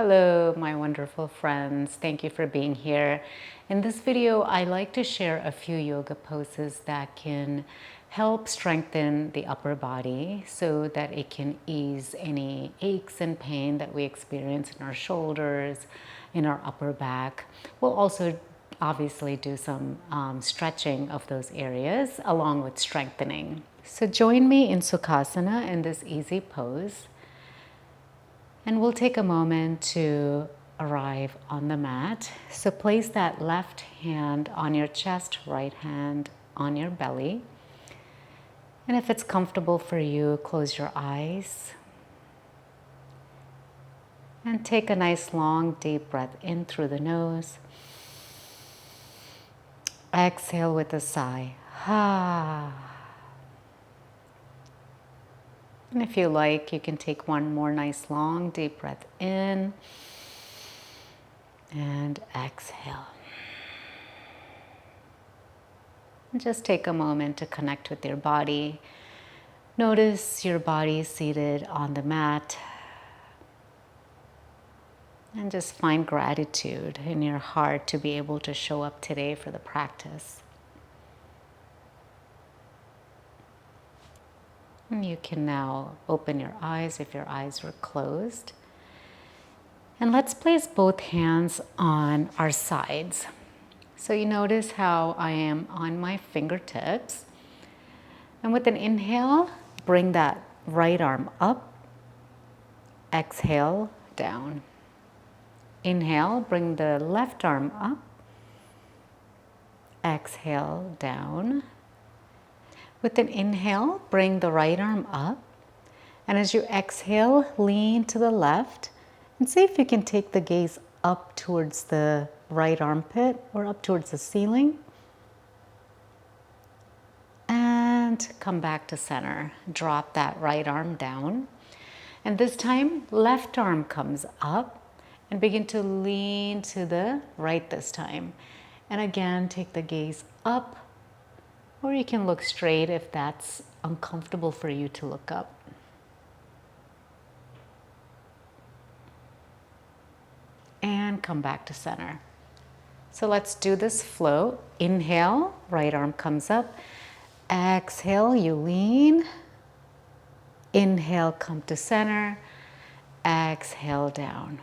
Hello, my wonderful friends. Thank you for being here. In this video, I like to share a few yoga poses that can help strengthen the upper body so that it can ease any aches and pain that we experience in our shoulders, in our upper back. We'll also obviously do some stretching of those areas along with strengthening. So join me in Sukhasana in this easy pose. And we'll take a moment to arrive on the mat. So place that left hand on your chest, right hand on your belly. And if it's comfortable for you, close your eyes. And take a nice long deep breath in through the nose. Exhale with a sigh. And if you like, you can take one more nice long deep breath in and exhale. And just take a moment to connect with your body. Notice your body seated on the mat. And just find gratitude in your heart to be able to show up today for the practice. And you can now open your eyes if your eyes were closed. And let's place both hands on our sides. So you notice how I am on my fingertips. And with an inhale, bring that right arm up. Exhale, down. Inhale, bring the left arm up. Exhale, down. With an inhale, bring the right arm up. And as you exhale, lean to the left and see if you can take the gaze up towards the right armpit or up towards the ceiling. And come back to center. Drop that right arm down. And this time, left arm comes up and begin to lean to the right this time. And again, take the gaze up. Or you can look straight if that's uncomfortable for you to look up. And come back to center. So let's do this flow. Inhale, right arm comes up. Exhale, you lean. Inhale, come to center. Exhale, down.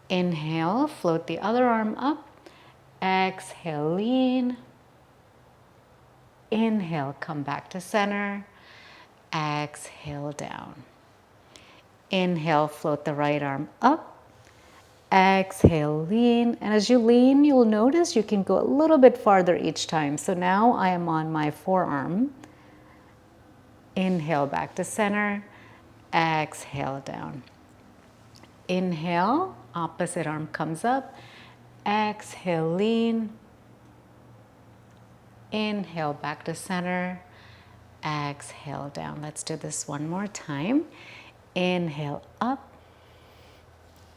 Inhale, float the other arm up. Exhale, lean. Inhale, come back to center. Exhale, down. Inhale, float the right arm up. Exhale, lean. And as you lean, you'll notice you can go a little bit farther each time. So now I am on my forearm. Inhale, back to center. Exhale, down. Inhale, opposite arm comes up. Exhale, lean. Inhale, back to center. Exhale, down. Let's do this one more time. Inhale, up.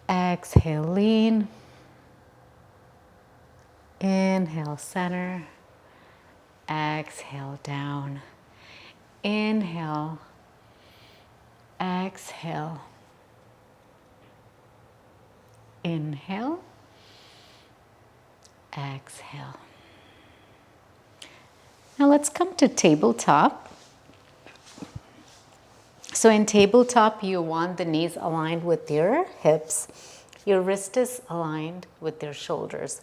Exhale, lean. Inhale, center. Exhale, down. Inhale. Exhale. Inhale. Exhale. Now let's come to tabletop. So in tabletop, you want the knees aligned with your hips. Your wrist is aligned with your shoulders.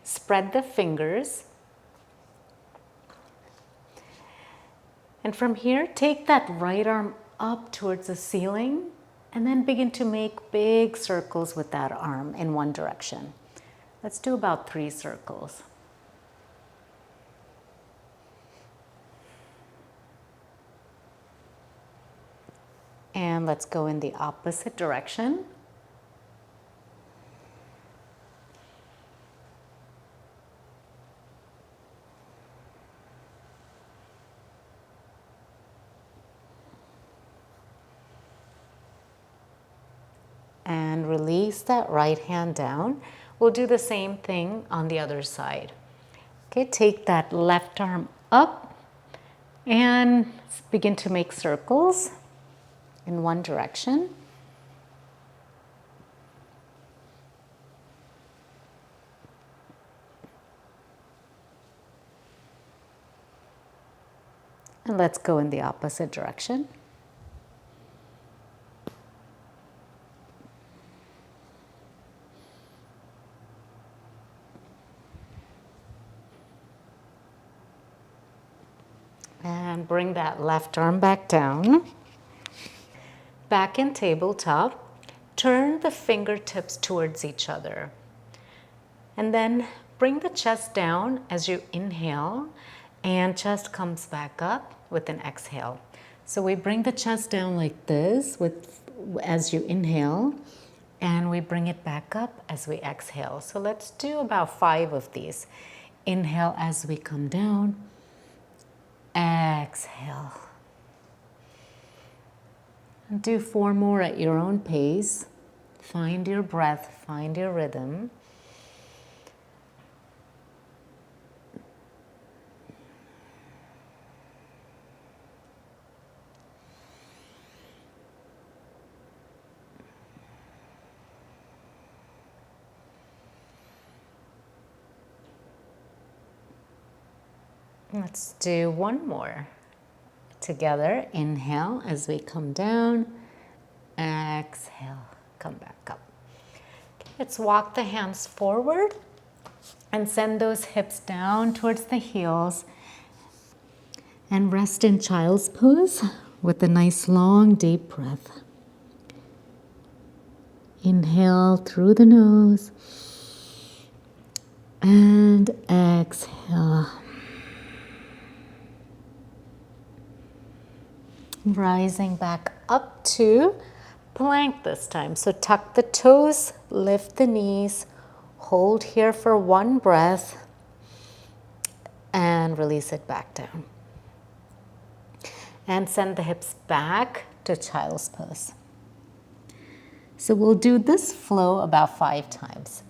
Spread the fingers. And from here, take that right arm up towards the ceiling and then begin to make big circles with that arm in one direction. Let's do about 3 circles. And let's go in the opposite direction. And release that right hand down. We'll do the same thing on the other side. Okay, take that left arm up and begin to make circles in one direction. And let's go in the opposite direction. And bring that left arm back down. Back in tabletop. Turn the fingertips towards each other. And then bring the chest down as you inhale, and chest comes back up with an exhale. So we bring the chest down like this as you inhale, and we bring it back up as we exhale. So let's do about 5 of these. Inhale as we come down, exhale. And do 4 more at your own pace. Find your breath, find your rhythm. Let's do 1 more. Together, inhale as we come down, exhale, come back up. Okay, let's walk the hands forward and send those hips down towards the heels and rest in child's pose with a nice long deep breath. Inhale through the nose and exhale. Rising back up to plank this time. So tuck the toes, lift the knees, hold here for 1 breath, and release it back down. And send the hips back to child's pose. So we'll do this flow about 5 times.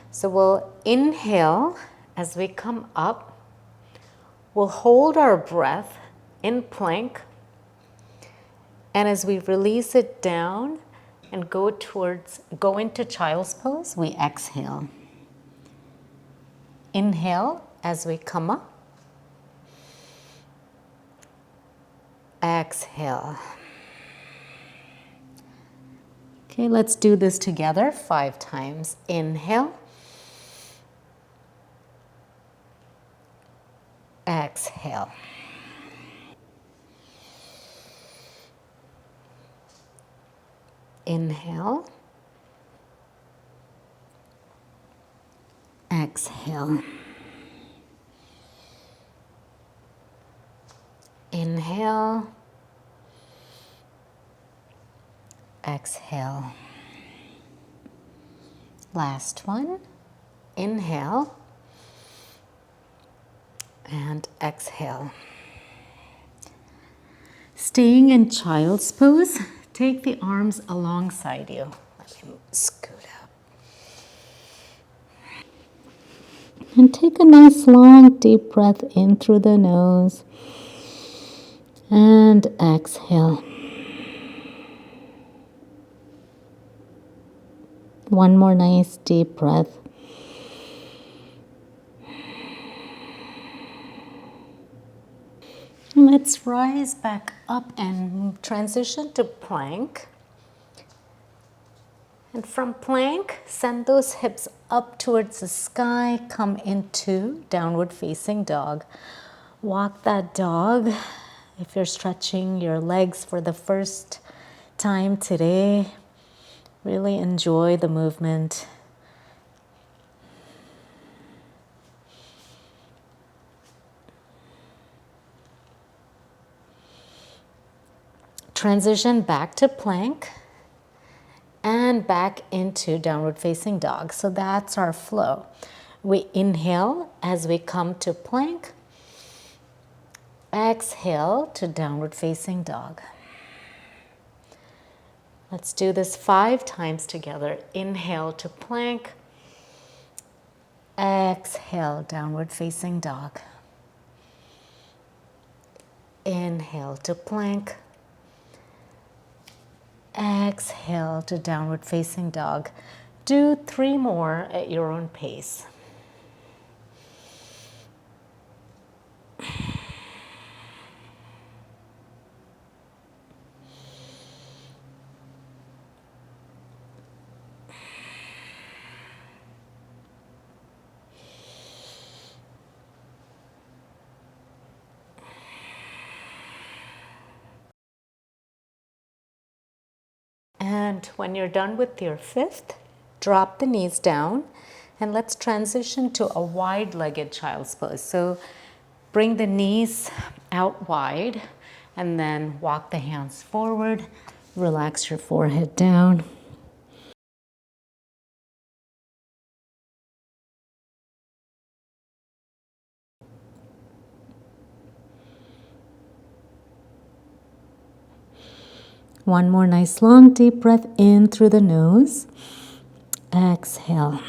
So we'll inhale as we come up. We'll hold our breath in plank. And as we release it down and go into child's pose, we exhale. Inhale as we come up. Exhale. Okay, let's do this together 5 times. Inhale. Exhale. Inhale. Exhale. Inhale. Exhale. Last one. Inhale. And exhale. Staying in child's pose, take the arms alongside you. Let me scoot up. And take a nice long deep breath in through the nose. And exhale. One more nice deep breath. Let's rise back up and transition to plank. And from plank, send those hips up towards the sky. Come into downward facing dog. Walk that dog. If you're stretching your legs for the first time today, really enjoy the movement. Transition back to plank and back into downward facing dog. So that's our flow. We inhale as we come to plank. Exhale to downward facing dog. Let's do this 5 times together. Inhale to plank. Exhale, downward facing dog. Inhale to plank. Exhale to downward facing dog. Do 3 more at your own pace. And when you're done with your fifth, drop the knees down and let's transition to a wide-legged child's pose. So bring the knees out wide and then walk the hands forward. Relax your forehead down. One more nice long deep breath in through the nose. Exhale.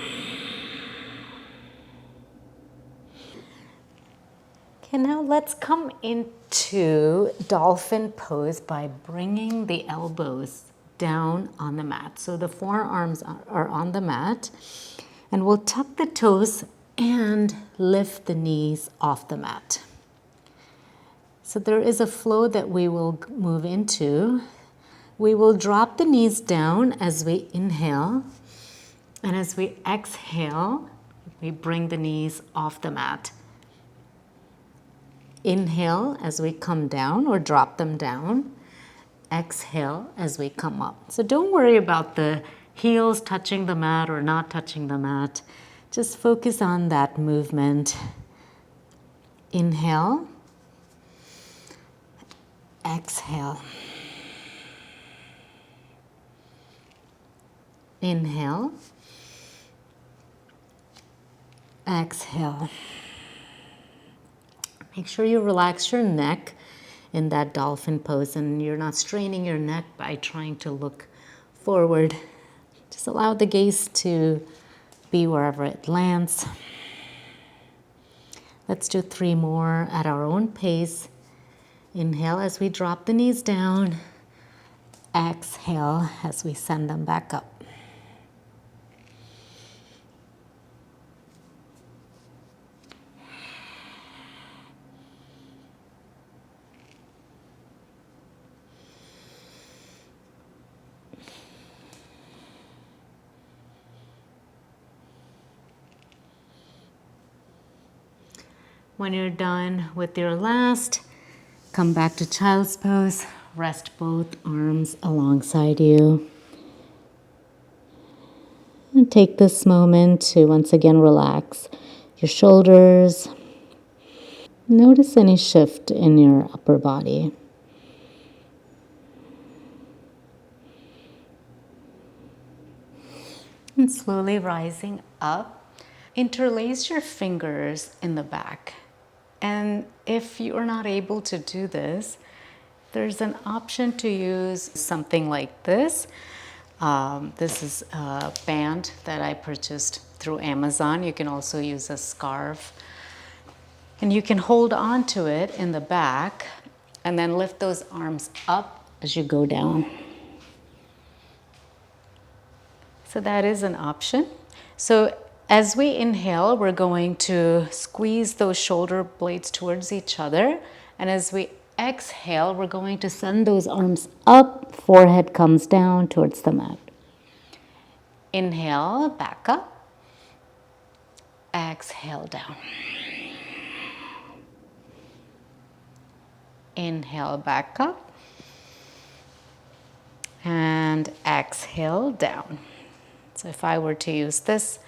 Okay, now let's come into Dolphin Pose by bringing the elbows down on the mat. So the forearms are on the mat, and we'll tuck the toes and lift the knees off the mat. So there is a flow that we will move into. We will drop the knees down as we inhale, and as we exhale, we bring the knees off the mat. Inhale as we come down or drop them down. Exhale as we come up. So don't worry about the heels touching the mat or not touching the mat. Just focus on that movement. Inhale. Exhale. Inhale. Exhale. Make sure you relax your neck in that dolphin pose and you're not straining your neck by trying to look forward. Just allow the gaze to be wherever it lands. Let's do 3 more at our own pace. Inhale as we drop the knees down. Exhale as we send them back up. When you're done with your last, come back to child's pose. Rest both arms alongside you. And take this moment to once again relax your shoulders. Notice any shift in your upper body. And slowly rising up, interlace your fingers in the back. And if you are not able to do this, there's an option to use something like this. This is a band that I purchased through Amazon. You can also use a scarf. And you can hold on to it in the back and then lift those arms up as you go down. So that is an option. So as we inhale, we're going to squeeze those shoulder blades towards each other. And as we exhale, we're going to send those arms up, forehead comes down towards the mat. Inhale, back up. Exhale, down. Inhale, back up. And exhale, down. So if I were to use this,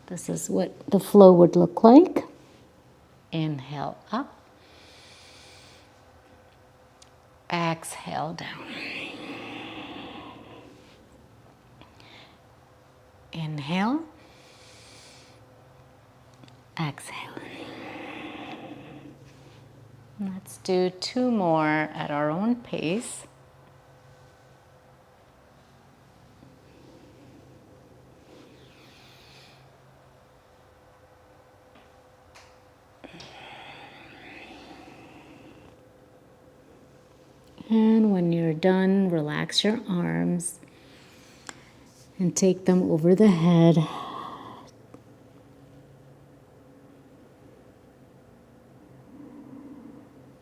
this is what the flow would look like. Inhale up. Exhale down. Inhale. Exhale. Let's do 2 more at our own pace. And when you're done, relax your arms and take them over the head.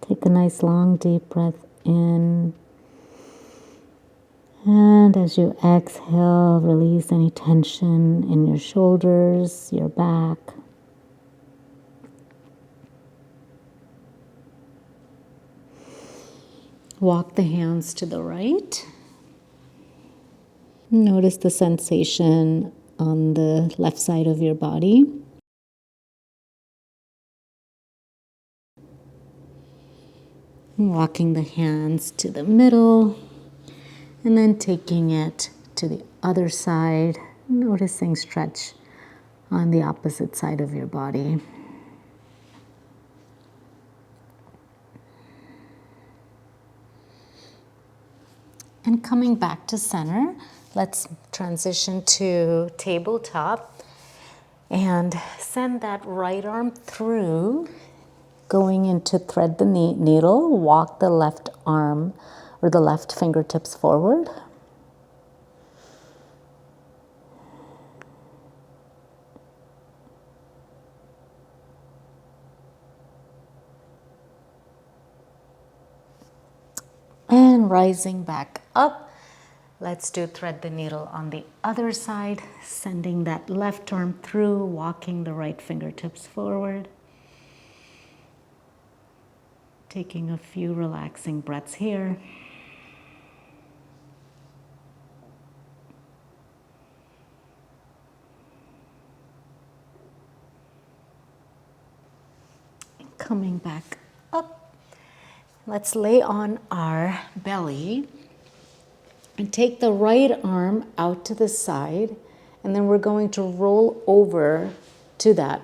Take a nice long deep breath in. And as you exhale, release any tension in your shoulders, your back. Walk the hands to the right. Notice the sensation on the left side of your body. Walking the hands to the middle and then taking it to the other side, noticing stretch on the opposite side of your body. And coming back to center, let's transition to tabletop and send that right arm through, going into thread the needle, walk the left arm or the left fingertips forward. And rising back up, let's do thread the needle on the other side, sending that left arm through, walking the right fingertips forward. Taking a few relaxing breaths here. And coming back up, let's lay on our belly and take the right arm out to the side, and then we're going to roll over to that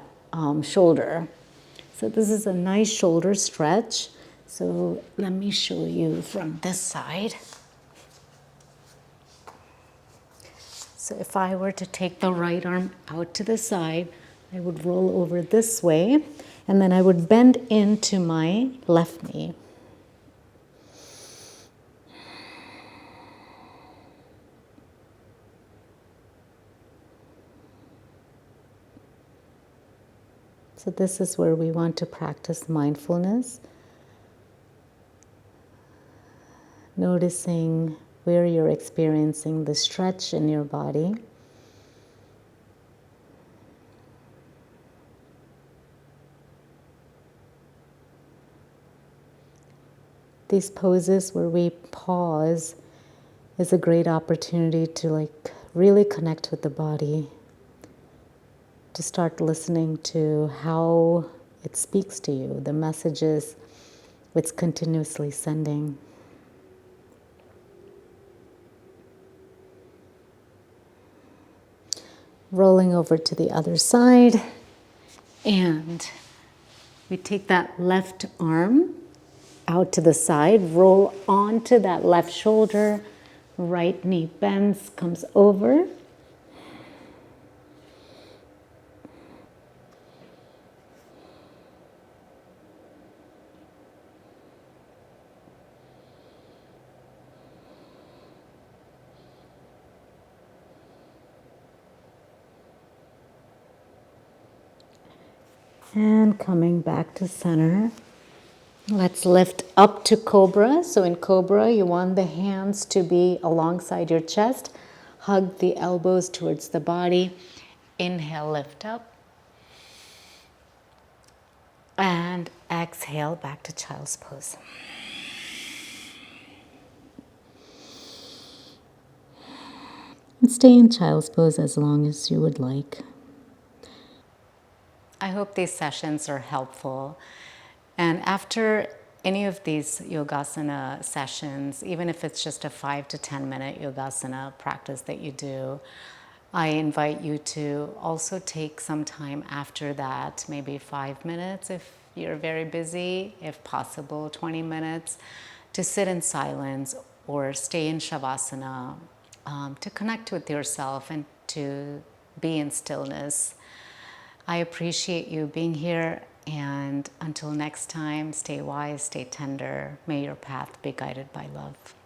shoulder. So this is a nice shoulder stretch. So let me show you from this side. So if I were to take the right arm out to the side, I would roll over this way, and then I would bend into my left knee. So this is where we want to practice mindfulness. Noticing where you're experiencing the stretch in your body. These poses where we pause is a great opportunity to really connect with the body, to start listening to how it speaks to you, the messages it's continuously sending. Rolling over to the other side, and we take that left arm out to the side, roll onto that left shoulder, right knee bends, comes over. And coming back to center, let's lift up to Cobra. So in Cobra, you want the hands to be alongside your chest. Hug the elbows towards the body. Inhale, lift up. And exhale, back to Child's Pose. And stay in Child's Pose as long as you would like. I hope these sessions are helpful. And after any of these yogasana sessions, even if it's just a 5 to 10 minute yogasana practice that you do, I invite you to also take some time after that, maybe 5 minutes if you're very busy, if possible 20 minutes, to sit in silence or stay in Shavasana, to connect with yourself and to be in stillness. I appreciate you being here, and until next time, stay wise, stay tender. May your path be guided by love.